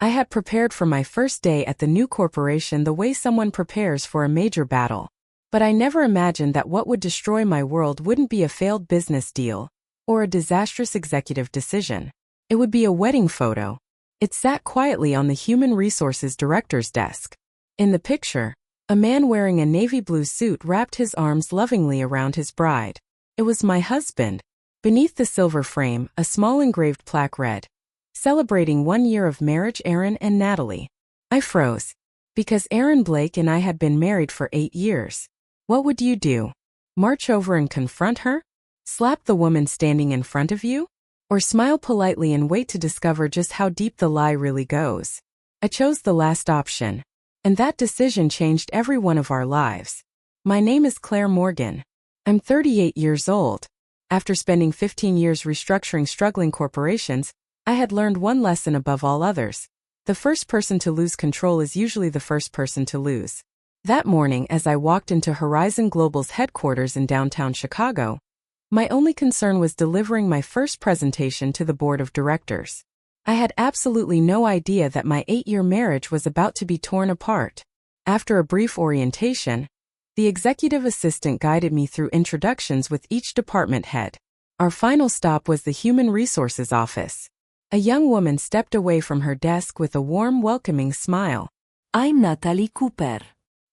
I had prepared for my first day at the new corporation the way someone prepares for a major battle. But I never imagined that what would destroy my world wouldn't be a failed business deal or a disastrous executive decision. It would be a wedding photo. It sat quietly on the human resources director's desk. In the picture, a man wearing a navy blue suit wrapped his arms lovingly around his bride. It was my husband. Beneath the silver frame, a small engraved plaque read, "Celebrating 1 year of marriage, Aaron and Natalie." I froze. Because Aaron Blake and I had been married for 8 years. What would you do? March over and confront her? Slap the woman standing in front of you? Or smile politely and wait to discover just how deep the lie really goes? I chose the last option. And that decision changed every one of our lives. My name is Claire Morgan. I'm 38 years old. After spending 15 years restructuring struggling corporations, I had learned one lesson above all others. The first person to lose control is usually the first person to lose. That morning, as I walked into Horizon Global's headquarters in downtown Chicago, my only concern was delivering my first presentation to the board of directors. I had absolutely no idea that my 8-year marriage was about to be torn apart. After a brief orientation, the executive assistant guided me through introductions with each department head. Our final stop was the Human Resources office. A young woman stepped away from her desk with a warm, welcoming smile. I'm Natalie Cooper.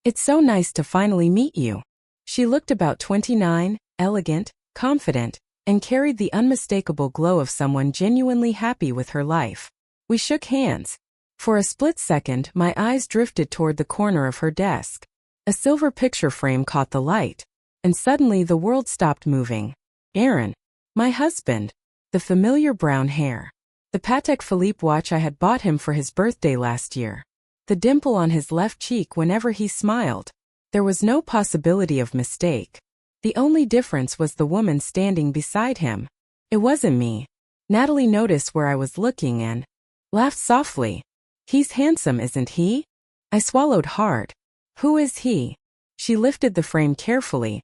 It's so nice to finally meet you. She looked about 29, elegant, confident, and carried the unmistakable glow of someone genuinely happy with her life. We shook hands. For a split second, my eyes drifted toward the corner of her desk. A silver picture frame caught the light, and suddenly the world stopped moving. Aaron, my husband, the familiar brown hair, the Patek Philippe watch I had bought him for his birthday last year, the dimple on his left cheek whenever he smiled. There was no possibility of mistake. The only difference was the woman standing beside him. It wasn't me. Natalie noticed where I was looking and laughed softly. He's handsome, isn't he? I swallowed hard. Who is he? She lifted the frame carefully,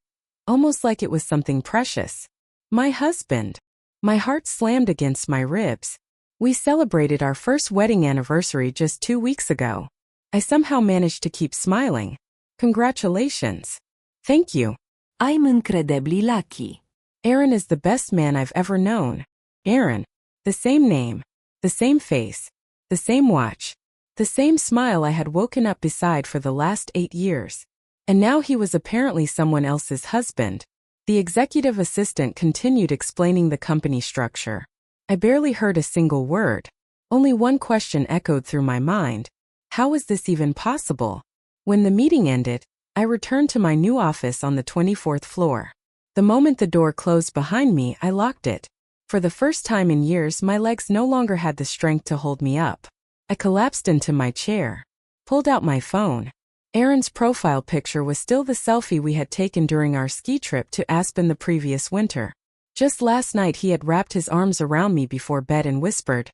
almost like it was something precious. My husband. My heart slammed against my ribs. We celebrated our first wedding anniversary just 2 weeks ago. I somehow managed to keep smiling. Congratulations. Thank you. I'm incredibly lucky. Aaron is the best man I've ever known. Aaron. The same name. The same face. The same watch. The same smile I had woken up beside for the last 8 years. And now he was apparently someone else's husband. The executive assistant continued explaining the company structure. I barely heard a single word. Only one question echoed through my mind. How was this even possible? When the meeting ended, I returned to my new office on the 24th floor. The moment the door closed behind me, I locked it. For the first time in years, my legs no longer had the strength to hold me up. I collapsed into my chair, pulled out my phone. Aaron's profile picture was still the selfie we had taken during our ski trip to Aspen the previous winter. Just last night he had wrapped his arms around me before bed and whispered,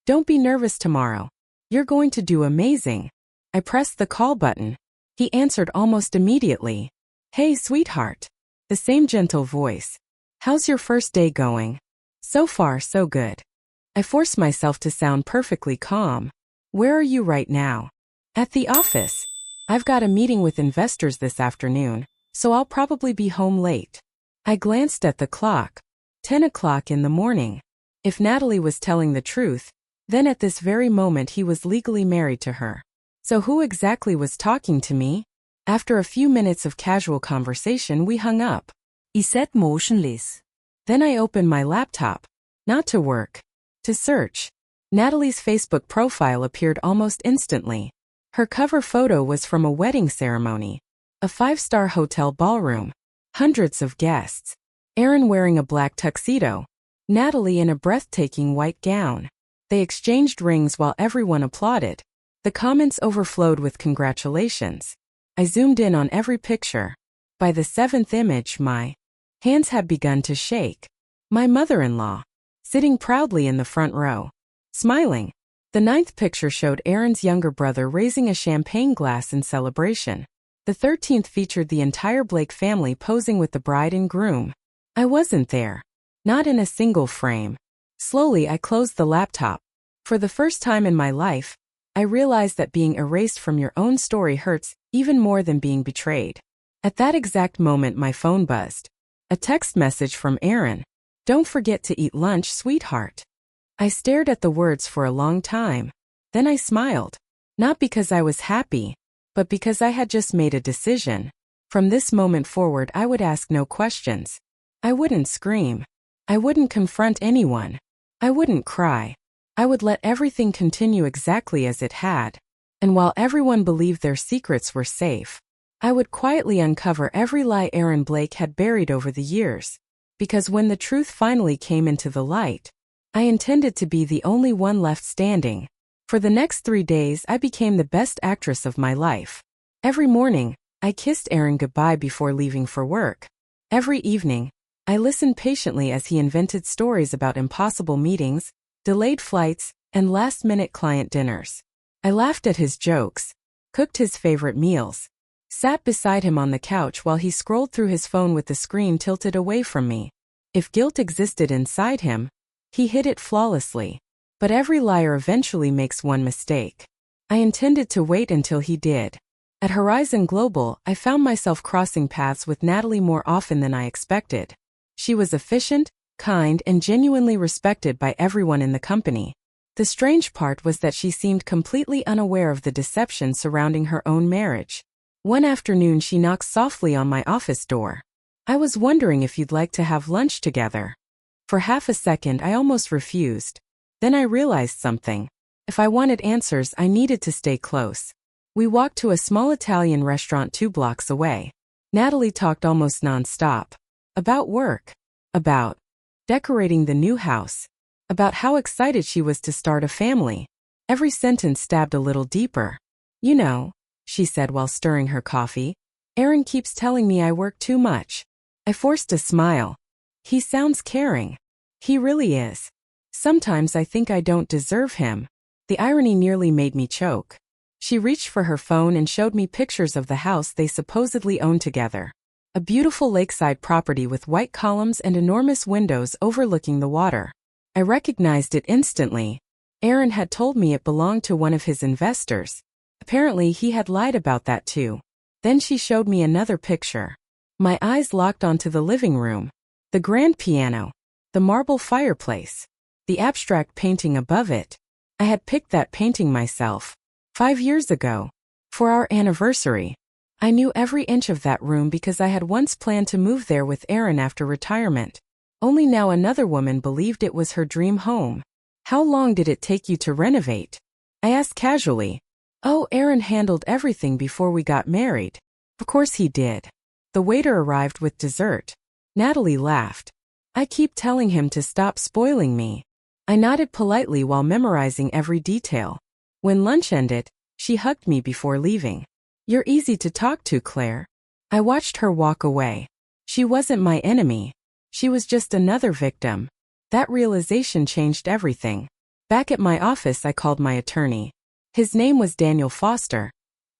"Don't be nervous tomorrow. You're going to do amazing." I pressed the call button. He answered almost immediately. "Hey, sweetheart." The same gentle voice. "How's your first day going?" "So far, so good." I forced myself to sound perfectly calm. "Where are you right now?" "At the office. I've got a meeting with investors this afternoon, so I'll probably be home late." I glanced at the clock. 10 o'clock in the morning. If Natalie was telling the truth, then at this very moment he was legally married to her. So who exactly was talking to me? After a few minutes of casual conversation, we hung up. He sat motionless. Then I opened my laptop. Not to work. To search. Natalie's Facebook profile appeared almost instantly. Her cover photo was from a wedding ceremony. A 5-star hotel ballroom. Hundreds of guests. Aaron wearing a black tuxedo. Natalie in a breathtaking white gown. They exchanged rings while everyone applauded. The comments overflowed with congratulations. I zoomed in on every picture. By the 7th image, my hands had begun to shake. My mother-in-law, sitting proudly in the front row, smiling. The 9th picture showed Aaron's younger brother raising a champagne glass in celebration. The 13th featured the entire Blake family posing with the bride and groom. I wasn't there. Not in a single frame. Slowly I closed the laptop. For the first time in my life, I realized that being erased from your own story hurts even more than being betrayed. At that exact moment, my phone buzzed. A text message from Aaron. "Don't forget to eat lunch, sweetheart." I stared at the words for a long time. Then I smiled. Not because I was happy, but because I had just made a decision. From this moment forward, I would ask no questions. I wouldn't scream. I wouldn't confront anyone. I wouldn't cry. I would let everything continue exactly as it had. And while everyone believed their secrets were safe, I would quietly uncover every lie Aaron Blake had buried over the years. Because when the truth finally came into the light, I intended to be the only one left standing. For the next 3 days, I became the best actress of my life. Every morning, I kissed Aaron goodbye before leaving for work. Every evening, I listened patiently as he invented stories about impossible meetings, delayed flights, and last-minute client dinners. I laughed at his jokes, cooked his favorite meals, sat beside him on the couch while he scrolled through his phone with the screen tilted away from me. If guilt existed inside him, he hid it flawlessly. But every liar eventually makes one mistake. I intended to wait until he did. At Horizon Global, I found myself crossing paths with Natalie more often than I expected. She was efficient, kind, and genuinely respected by everyone in the company. The strange part was that she seemed completely unaware of the deception surrounding her own marriage. One afternoon, she knocked softly on my office door. "I was wondering if you'd like to have lunch together." For half a second, I almost refused. Then I realized something. If I wanted answers, I needed to stay close. We walked to a small Italian restaurant 2 blocks away. Natalie talked almost non-stop. About work. About decorating the new house. About how excited she was to start a family. Every sentence stabbed a little deeper. "You know," she said while stirring her coffee, "Aaron keeps telling me I work too much." I forced a smile. "He sounds caring." "He really is. Sometimes I think I don't deserve him." The irony nearly made me choke. She reached for her phone and showed me pictures of the house they supposedly owned together. A beautiful lakeside property with white columns and enormous windows overlooking the water. I recognized it instantly. Aaron had told me it belonged to one of his investors. Apparently, he had lied about that too. Then she showed me another picture. My eyes locked onto the living room. The grand piano. The marble fireplace. The abstract painting above it. I had picked that painting myself. 5 years ago. For our anniversary. I knew every inch of that room because I had once planned to move there with Aaron after retirement. Only now another woman believed it was her dream home. "How long did it take you to renovate?" I asked casually. "Oh, Aaron handled everything before we got married." Of course he did. The waiter arrived with dessert. Natalie laughed. "I keep telling him to stop spoiling me." I nodded politely while memorizing every detail. When lunch ended, she hugged me before leaving. "You're easy to talk to, Claire." I watched her walk away. She wasn't my enemy. She was just another victim. That realization changed everything. Back at my office, I called my attorney. His name was Daniel Foster,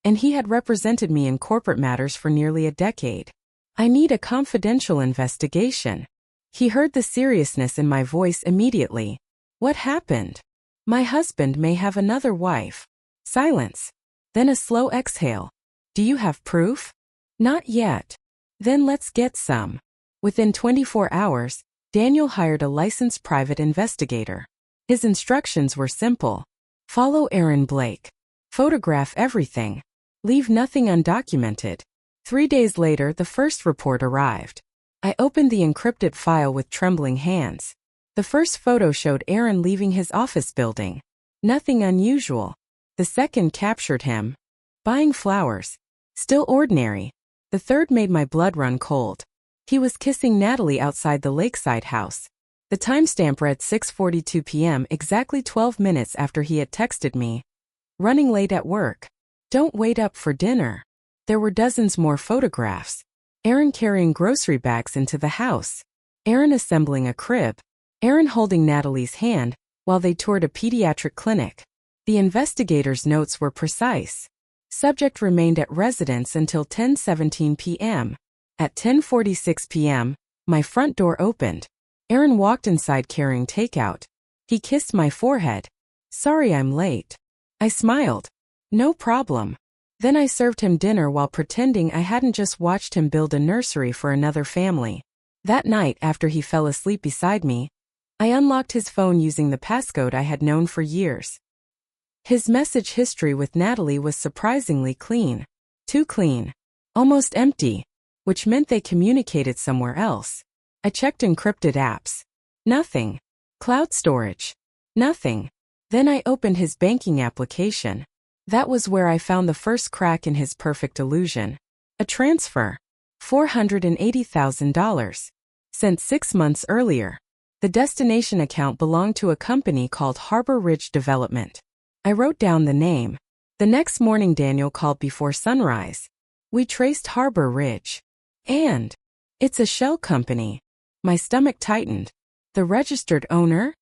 and he had represented me in corporate matters for nearly a decade. "I need a confidential investigation." He heard the seriousness in my voice immediately. "What happened?" "My husband may have another wife." Silence. Then a slow exhale. "Do you have proof?" "Not yet." "Then let's get some." Within 24 hours, Daniel hired a licensed private investigator. His instructions were simple. Follow Aaron Blake. Photograph everything. Leave nothing undocumented. 3 days later, the first report arrived. I opened the encrypted file with trembling hands. The first photo showed Aaron leaving his office building. Nothing unusual. The second captured him buying flowers. Still ordinary. The third made my blood run cold. He was kissing Natalie outside the lakeside house. The timestamp read 6:42 p.m., exactly 12 minutes after he had texted me. Running late at work. Don't wait up for dinner. There were dozens more photographs. Aaron carrying grocery bags into the house. Aaron assembling a crib. Aaron holding Natalie's hand while they toured a pediatric clinic. The investigator's notes were precise. Subject remained at residence until 10:17 p.m. At 10:46 p.m., my front door opened. Aaron walked inside carrying takeout. He kissed my forehead. "Sorry I'm late." I smiled. No problem. Then I served him dinner while pretending I hadn't just watched him build a nursery for another family. That night, after he fell asleep beside me, I unlocked his phone using the passcode I had known for years. His message history with Natalie was surprisingly clean. Too clean. Almost empty. Which meant they communicated somewhere else. I checked encrypted apps. Nothing. Cloud storage. Nothing. Then I opened his banking application. That was where I found the first crack in his perfect illusion. A transfer. $480,000. Sent 6 months earlier. The destination account belonged to a company called Harbor Ridge Development. I wrote down the name. The next morning Daniel called before sunrise. We traced Harbor Ridge. And it's a shell company. My stomach tightened. The registered owner?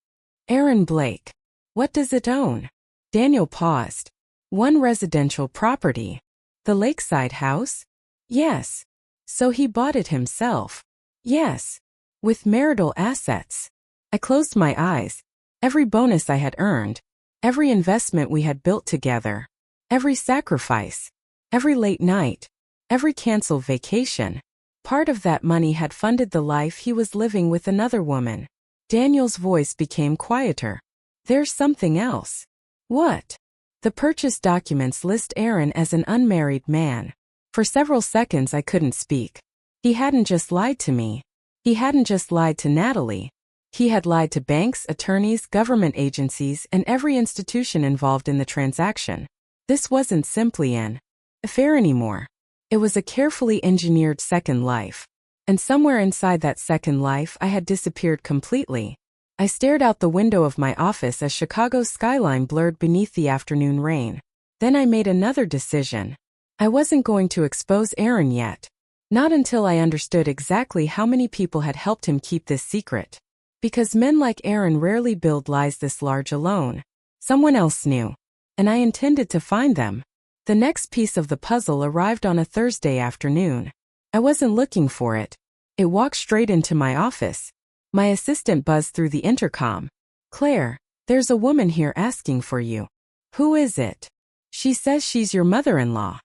Aaron Blake. What does it own? Daniel paused. One residential property. The lakeside house? Yes. So he bought it himself? Yes. With marital assets. I closed my eyes. Every bonus I had earned. Every investment we had built together. Every sacrifice. Every late night. Every canceled vacation. Part of that money had funded the life he was living with another woman. Daniel's voice became quieter. There's something else. What? The purchase documents list Aaron as an unmarried man. For several seconds I couldn't speak. He hadn't just lied to me. He hadn't just lied to Natalie. He had lied to banks, attorneys, government agencies, and every institution involved in the transaction. This wasn't simply an affair anymore. It was a carefully engineered second life. And somewhere inside that second life I had disappeared completely. I stared out the window of my office as Chicago's skyline blurred beneath the afternoon rain. Then I made another decision. I wasn't going to expose Aaron yet. Not until I understood exactly how many people had helped him keep this secret. Because men like Aaron rarely build lies this large alone. Someone else knew. And I intended to find them. The next piece of the puzzle arrived on a Thursday afternoon. I wasn't looking for it. It walked straight into my office. My assistant buzzed through the intercom. Claire, there's a woman here asking for you. Who is it? She says she's your mother-in-law.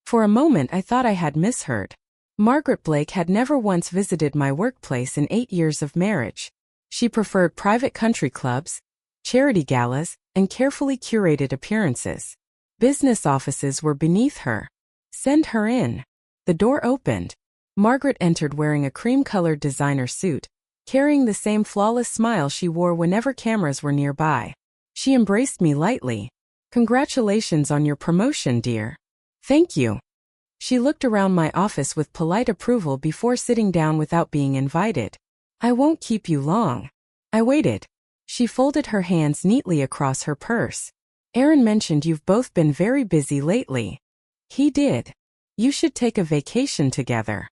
For a moment I thought I had misheard. Margaret Blake had never once visited my workplace in 8 years of marriage. She preferred private country clubs, charity galas, and carefully curated appearances. Business offices were beneath her. Send her in. The door opened. Margaret entered wearing a cream-colored designer suit, carrying the same flawless smile she wore whenever cameras were nearby. She embraced me lightly. Congratulations on your promotion, dear. Thank you. She looked around my office with polite approval before sitting down without being invited. I won't keep you long. I waited. She folded her hands neatly across her purse. Aaron mentioned you've both been very busy lately. He did. You should take a vacation together.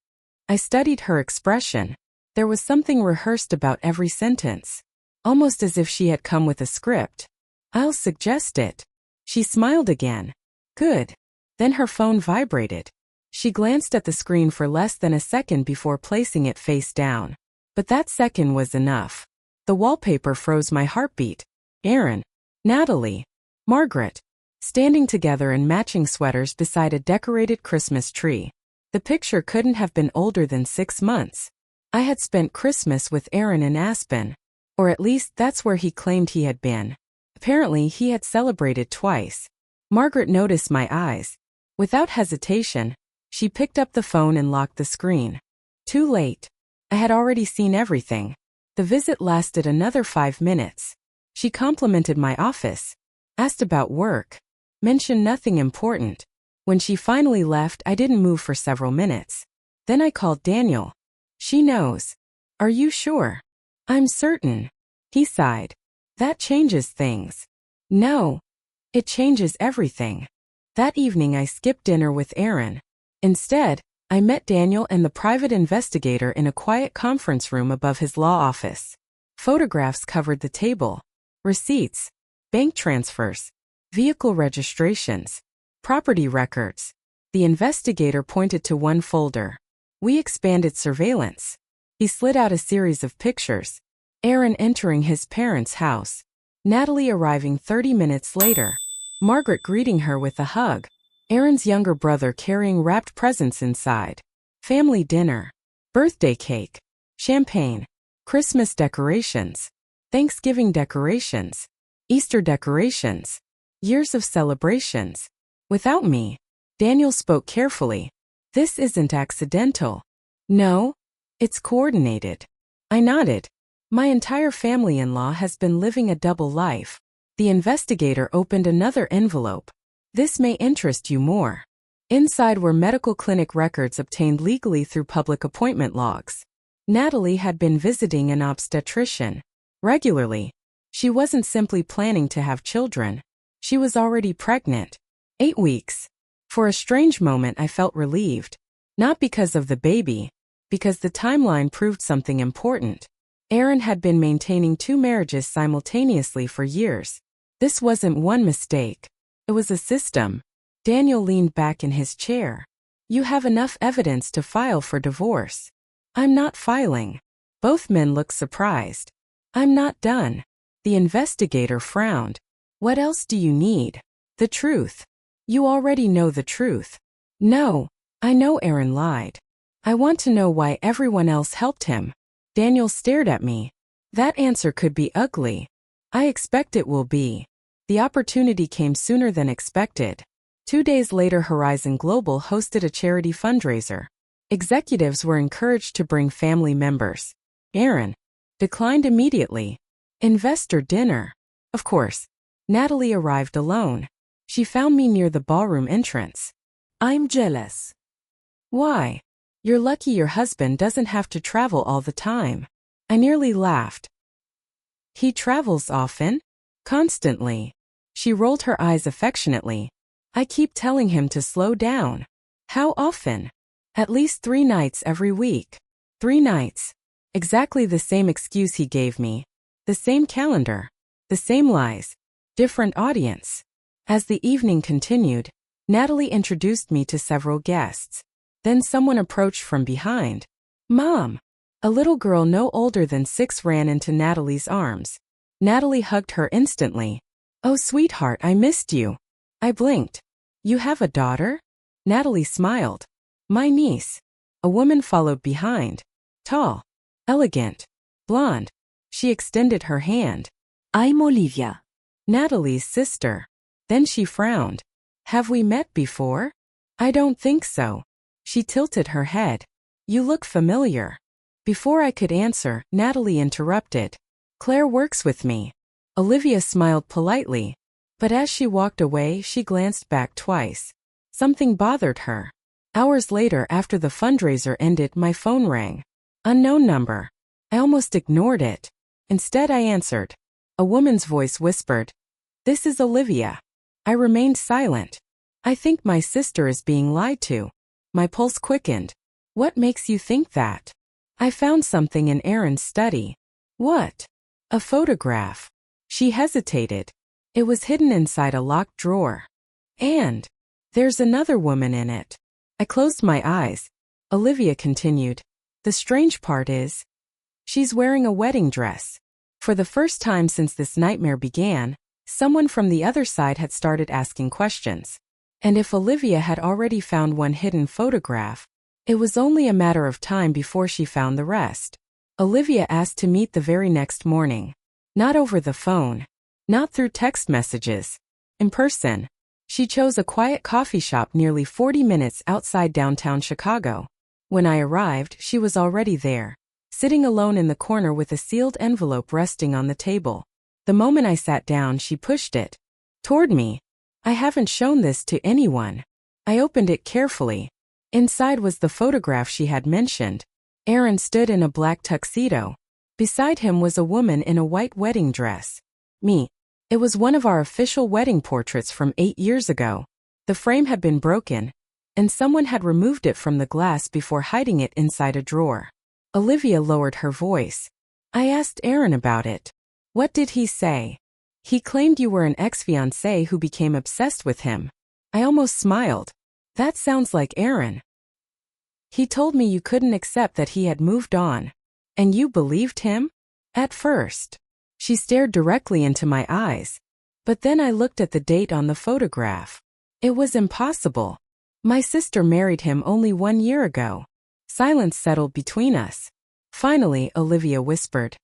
I studied her expression. There was something rehearsed about every sentence. Almost as if she had come with a script. I'll suggest it. She smiled again. Good. Then her phone vibrated. She glanced at the screen for less than a second before placing it face down. But that second was enough. The wallpaper froze my heartbeat. Aaron, Natalie, Margaret, standing together in matching sweaters beside a decorated Christmas tree. The picture couldn't have been older than 6 months. I had spent Christmas with Aaron in Aspen. Or at least that's where he claimed he had been. Apparently he had celebrated twice. Margaret noticed my eyes. Without hesitation, she picked up the phone and locked the screen. Too late. I had already seen everything. The visit lasted another 5 minutes. She complimented my office, asked about work, mentioned nothing important. When she finally left, I didn't move for several minutes. Then I called Daniel. She knows. Are you sure? I'm certain. He sighed. That changes things. No. It changes everything. That evening I skipped dinner with Aaron. Instead, I met Daniel and the private investigator in a quiet conference room above his law office. Photographs covered the table. Receipts, bank transfers, vehicle registrations, property records. The investigator pointed to one folder. We expanded surveillance. He slid out a series of pictures. Aaron entering his parents' house. Natalie arriving 30 minutes later. Margaret greeting her with a hug. Aaron's younger brother carrying wrapped presents inside. Family dinner. Birthday cake. Champagne. Christmas decorations. Thanksgiving decorations. Easter decorations. Years of celebrations. Without me. Daniel spoke carefully. This isn't accidental. No. It's coordinated. I nodded. My entire family-in-law has been living a double life. The investigator opened another envelope. This may interest you more. Inside were medical clinic records obtained legally through public appointment logs. Natalie had been visiting an obstetrician regularly. She wasn't simply planning to have children. She was already pregnant. 8 weeks. For a strange moment I felt relieved. Not because of the baby, because the timeline proved something important. Aaron had been maintaining 2 marriages simultaneously for years. This wasn't one mistake. It was a system. Daniel leaned back in his chair. You have enough evidence to file for divorce. I'm not filing. Both men looked surprised. I'm not done. The investigator frowned. What else do you need? The truth. You already know the truth. No, I know Aaron lied. I want to know why everyone else helped him. Daniel stared at me. That answer could be ugly. I expect it will be. The opportunity came sooner than expected. 2 days later, Horizon Global hosted a charity fundraiser. Executives were encouraged to bring family members. Aaron declined immediately. Investor dinner. Of course. Natalie arrived alone. She found me near the ballroom entrance. I'm jealous. Why? You're lucky your husband doesn't have to travel all the time. I nearly laughed. He travels often? Constantly. She rolled her eyes affectionately. I keep telling him to slow down. How often? At least 3 nights every week. 3 nights. Exactly the same excuse he gave me. The same calendar. The same lies. Different audience. As the evening continued, Natalie introduced me to several guests. Then someone approached from behind. Mom! A little girl no older than 6 ran into Natalie's arms. Natalie hugged her instantly. Oh, sweetheart, I missed you. I blinked. You have a daughter? Natalie smiled. My niece. A woman followed behind. Tall. Elegant. Blonde. She extended her hand. I'm Olivia. Natalie's sister. Then she frowned. Have we met before? I don't think so. She tilted her head. You look familiar. Before I could answer, Natalie interrupted. Claire works with me. Olivia smiled politely. But as she walked away, she glanced back twice. Something bothered her. Hours later, after the fundraiser ended, my phone rang. Unknown number. I almost ignored it. Instead, I answered. A woman's voice whispered. This is Olivia. I remained silent. I think my sister is being lied to. My pulse quickened. What makes you think that? I found something in Aaron's study. What? A photograph. She hesitated. It was hidden inside a locked drawer. And there's another woman in it. I closed my eyes. Olivia continued. The strange part is, she's wearing a wedding dress. For the first time since this nightmare began, someone from the other side had started asking questions. And if Olivia had already found one hidden photograph, it was only a matter of time before she found the rest. Olivia asked to meet the very next morning. Not over the phone. Not through text messages. In person. She chose a quiet coffee shop nearly 40 minutes outside downtown Chicago. When I arrived, she was already there, sitting alone in the corner with a sealed envelope resting on the table. The moment I sat down, she pushed it toward me. I haven't shown this to anyone. I opened it carefully. Inside was the photograph she had mentioned. Aaron stood in a black tuxedo. Beside him was a woman in a white wedding dress. Me. It was one of our official wedding portraits from 8 years ago. The frame had been broken, and someone had removed it from the glass before hiding it inside a drawer. Olivia lowered her voice. I asked Aaron about it. What did he say? He claimed you were an ex-fiancé who became obsessed with him. I almost smiled. That sounds like Aaron. He told me you couldn't accept that he had moved on. And you believed him? At first. She stared directly into my eyes. But then I looked at the date on the photograph. It was impossible. My sister married him only 1 year ago. Silence settled between us. Finally, Olivia whispered,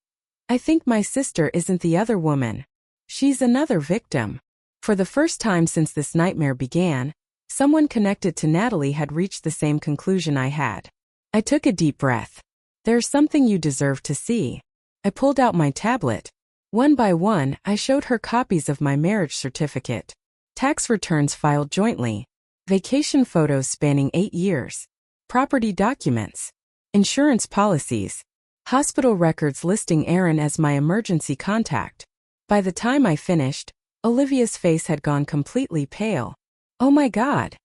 "I think my sister isn't the other woman. She's another victim." For the first time since this nightmare began, someone connected to Natalie had reached the same conclusion I had. I took a deep breath. "There's something you deserve to see." I pulled out my tablet. One by one, I showed her copies of my marriage certificate, tax returns filed jointly, vacation photos spanning 8 years, property documents, insurance policies, hospital records listing Aaron as my emergency contact. By the time I finished, Olivia's face had gone completely pale. "Oh my God.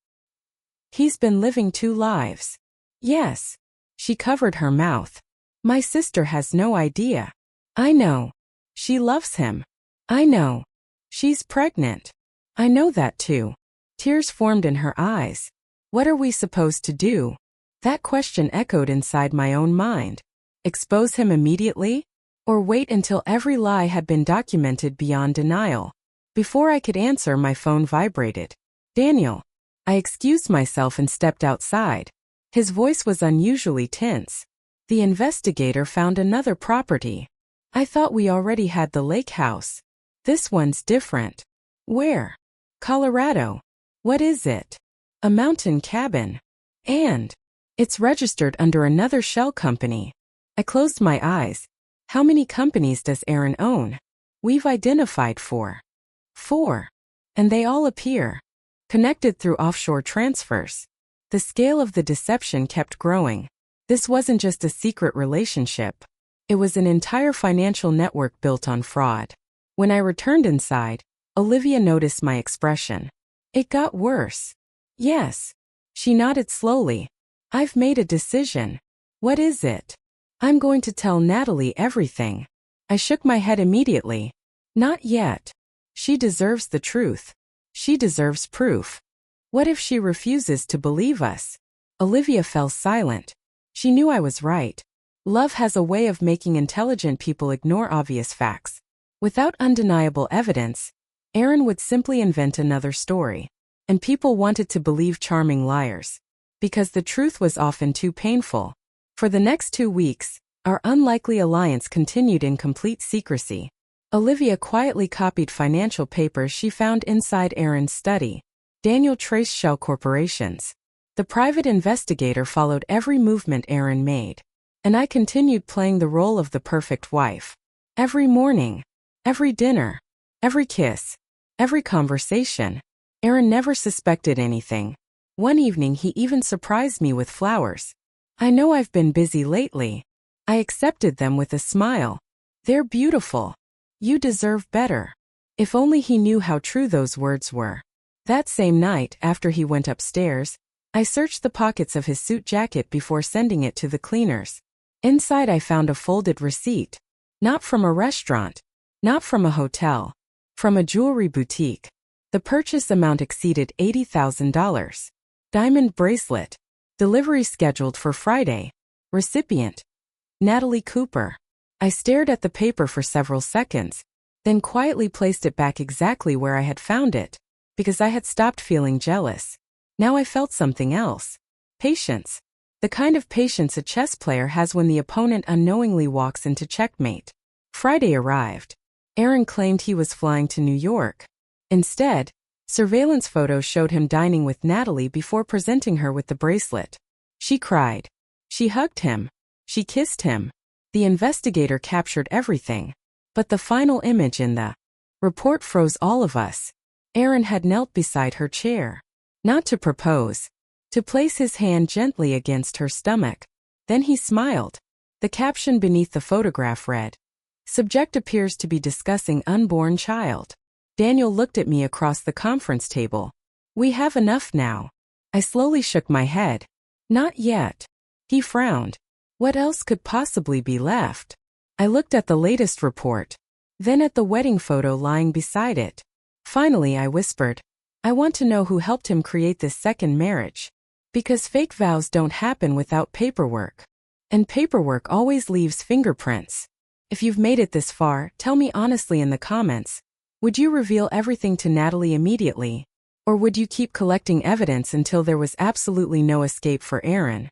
He's been living 2 lives." "Yes." She covered her mouth. "My sister has no idea." "I know. She loves him." "I know. She's pregnant." "I know that too." Tears formed in her eyes. "What are we supposed to do?" That question echoed inside my own mind. Expose him immediately? Or wait until every lie had been documented beyond denial? Before I could answer, my phone vibrated. "Daniel." I excused myself and stepped outside. His voice was unusually tense. "The investigator found another property. I thought we already had the lake house. This one's different." "Where?" "Colorado." "What is it?" "A mountain cabin. And it's registered under another shell company." I closed my eyes. "How many companies does Aaron own?" "We've identified 4. 4. And they all appear connected through offshore transfers." The scale of the deception kept growing. This wasn't just a secret relationship. It was an entire financial network built on fraud. When I returned inside, Olivia noticed my expression. "It got worse." "Yes." She nodded slowly. "I've made a decision." "What is it?" "I'm going to tell Natalie everything." I shook my head immediately. "Not yet. She deserves the truth. She deserves proof." "What if she refuses to believe us?" Olivia fell silent. She knew I was right. Love has a way of making intelligent people ignore obvious facts. Without undeniable evidence, Aaron would simply invent another story. And people wanted to believe charming liars. Because the truth was often too painful. For the next 2 weeks, our unlikely alliance continued in complete secrecy. Olivia quietly copied financial papers she found inside Aaron's study. Daniel traced shell corporations. The private investigator followed every movement Aaron made. And I continued playing the role of the perfect wife. Every morning, every dinner, every kiss, every conversation. Aaron never suspected anything. One evening he even surprised me with flowers. "I know I've been busy lately." I accepted them with a smile. "They're beautiful. You deserve better." If only he knew how true those words were. That same night, after he went upstairs, I searched the pockets of his suit jacket before sending it to the cleaners. Inside I found a folded receipt. Not from a restaurant. Not from a hotel. From a jewelry boutique. The purchase amount exceeded $80,000. Diamond bracelet. Delivery scheduled for Friday. Recipient: Natalie Cooper. I stared at the paper for several seconds, then quietly placed it back exactly where I had found it, because I had stopped feeling jealous. Now I felt something else. Patience. The kind of patience a chess player has when the opponent unknowingly walks into checkmate. Friday arrived. Aaron claimed he was flying to New York. Instead, surveillance photos showed him dining with Natalie before presenting her with the bracelet. She cried. She hugged him. She kissed him. The investigator captured everything. But the final image in the report froze all of us. Aaron had knelt beside her chair. Not to propose. To place his hand gently against her stomach. Then he smiled. The caption beneath the photograph read, "Subject appears to be discussing unborn child." Daniel looked at me across the conference table. "We have enough now." I slowly shook my head. "Not yet." He frowned. What else could possibly be left? I looked at the latest report. Then at the wedding photo lying beside it. Finally I whispered, "I want to know who helped him create this second marriage. Because fake vows don't happen without paperwork. And paperwork always leaves fingerprints. If you've made it this far, tell me honestly in the comments. Would you reveal everything to Natalie immediately? Or would you keep collecting evidence until there was absolutely no escape for Aaron?